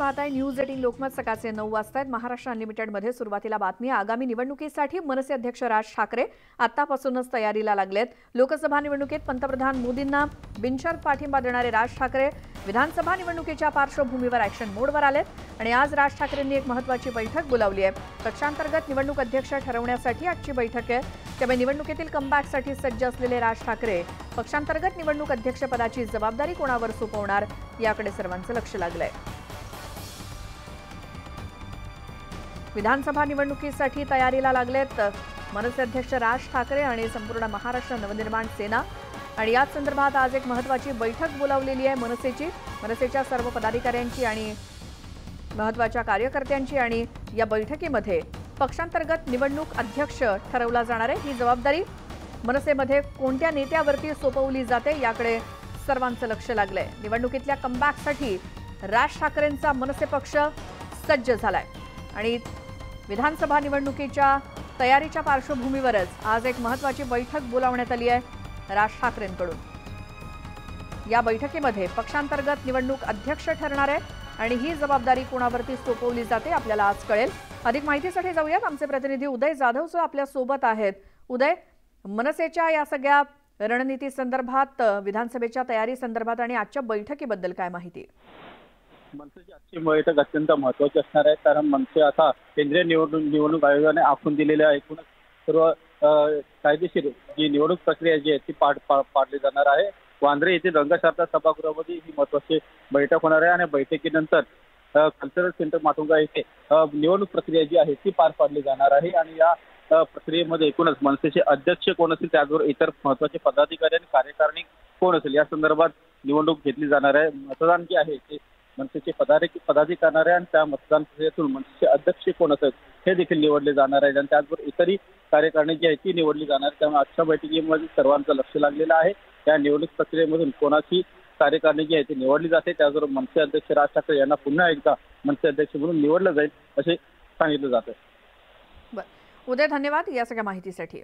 पाहताय न्यूज 18 लोकमत सकाळचे 9 वाजतायत। महाराष्ट्र अनलिमिटेड मध्ये सुरुवातीला बातमी आगामी निवडणुकीसाठी मनसे अध्यक्ष राज ठाकरे आतापासूनच तयारीला लागलेत। लोकसभा निवडणुकीत पंतप्रधान मोदींना बिनशर्त पाठिंबा देणारे राज ठाकरे विधानसभा निवडणुकीच्या पार्श्वभूमीवर ॲक्शन मोडवर आलेत आणि आज राज ठाकरेंनी एक महत्त्वाची बैठक बोलावली आहे। पक्षांतर्गत निवडणूक अध्यक्ष ठरवण्यासाठी आजची बैठक आहे। त्यामुळे निवडणुकीतील कमबॅकसाठी सज्ज असलेले राज ठाकरे पक्षांतर्गत निवडणूक अध्यक्षपदाची जबाबदारी कोणावर सोपवणार याकडे सर्वांचं लक्ष लागलंय। विधानसभा निवडणुकीसाठी तयारीला लागलेत मनसे अध्यक्ष राज ठाकरे आणि संपूर्ण महाराष्ट्र नवनिर्माण सेना आणि याच संदर्भात आज एक महत्त्वाची बैठक बोलावलेली आहे। मनसेच्या सर्व पदाधिकाऱ्यांची आणि महत्त्वाच्या कार्यकर्त्यांची आणि या बैठकीमध्ये पक्षांतर्गत निवडणूक अध्यक्ष ठरवला जाणार आहे। ही जबाबदारी मनसेमध्ये कोणत्या नेत्यावरती सोपवली जाते याकडे सर्वांचं लक्ष लागलंय। निवडणुकीतल्या कमबॅकसाठी राज ठाकरेंचा मनसे पक्ष सज्ज झालाय आणि विधानसभा निवडणुकीच्या तयारीच्या पार्श्वभूमीवरच आज एक महत्त्वाची बैठक बोलावण्यात आली आहे राज ठाकरेंकडून। या बैठकीमध्ये पक्षांतर्गत निवडणूक अध्यक्ष ठरणार आहे आणि ही जबाबदारी कोणावरती सोपवली जाते आपल्याला आज कळेल। अधिक माहितीसाठी जाऊयात आमचे प्रतिनिधी उदय जाधव जो आपल्या सोबत आहेत। उदय, मनसेच्या या सगळ्या रणनीती संदर्भात, विधानसभेच्या तयारी संदर्भात आणि आजच्या बैठकीबद्दल काय माहिती? मनसेची आजची बैठक अत्यंत महत्त्वाची असणार आहे, कारण मनसे आता केंद्रीय निवडणूक आयोगाने आखून दिलेल्या एकूणच सर्व कायदेशीर जी निवडणूक प्रक्रिया जी आहे ती पाडली जाणार आहे। वांद्रे येथील रंगशारदा सभागृहामध्ये ही महत्त्वाची बैठक होणार आहे आणि बैठकीनंतर कल्चरल सेंटर माटुंगा येथे निवडणूक प्रक्रिया जी आहे ती पार पाडली जाणार आहे आणि या प्रक्रियेमध्ये एकूणच मनसेचे अध्यक्ष कोण असतील, त्याचबरोबर इतर महत्त्वाचे पदाधिकारी आणि कार्यकारिणी कोण असेल या संदर्भात निवडणूक घेतली जाणार आहे। मतदान जे आहे ते मनसेचे पदाधिकारी आणि त्या मतदान प्रक्रियेतून मनसेचे अध्यक्ष कोण असेल हे देखील निवडले जाणार आहे आणि त्याचबरोबर इतरही कार्यकारिणी जी आहे ती निवडली जाणार आहे। त्यामुळे आजच्या बैठकीमध्ये सर्वांचं लक्ष लागलेलं आहे। या निवडणूक प्रक्रियेमधून कोणाची कार्यकारिणी जी आहे ती निवडली जाते, त्याचबरोबर मनसे अध्यक्ष राज ठाकरे यांना पुन्हा एकदा मनसे अध्यक्ष म्हणून निवडलं जाईल असे सांगितलं जातं। उदय, धन्यवाद या सगळ्या माहितीसाठी।